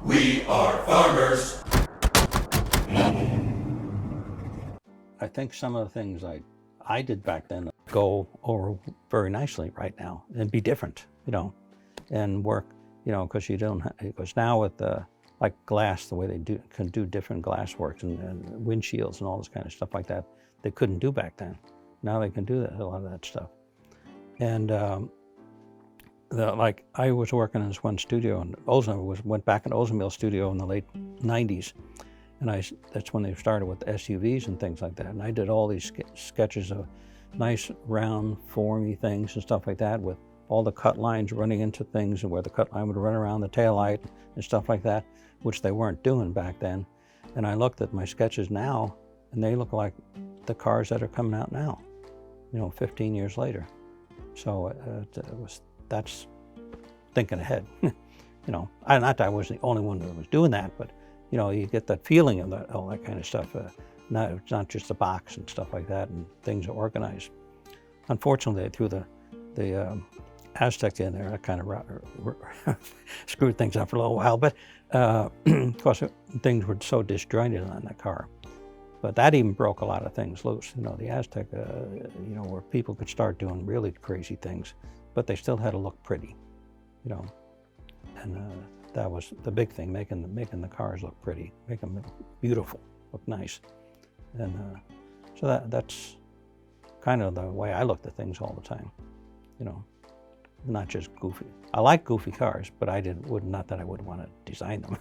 We are farmers. I think some of the things I did back then go over very nicely right now and be different, and work, because you don't, because now with like glass, the way they can do different glass works and windshields and all this kind of stuff like that, they couldn't do back then. Now they can do that, a lot of that stuff. And like I was working in this one studio, and went back in Oldsmobile studio in the late '90s, and that's when they started with SUVs and things like that. And I did all these sketches of nice round formy things and stuff like that, with all the cut lines running into things, and where the cut line would run around the taillight and stuff like that, which they weren't doing back then. And I looked at my sketches now, and they look like the cars that are coming out now, 15 years later. So that's thinking ahead. Not that I was the only one that was doing that, but you get that feeling of all that kind of stuff. It's not just a box and stuff like that, and things are organized. Unfortunately, they threw the Aztec in there. That kind of screwed things up for a little while, but of course things were so disjointed on the car. But that even broke a lot of things loose. The Aztec, where people could start doing really crazy things, but they still had to look pretty, and that was the big thing, making the cars look pretty, make them beautiful, look nice. And so that's kind of the way I looked at things all the time, not just goofy. I like goofy cars, but not that I would want to design them.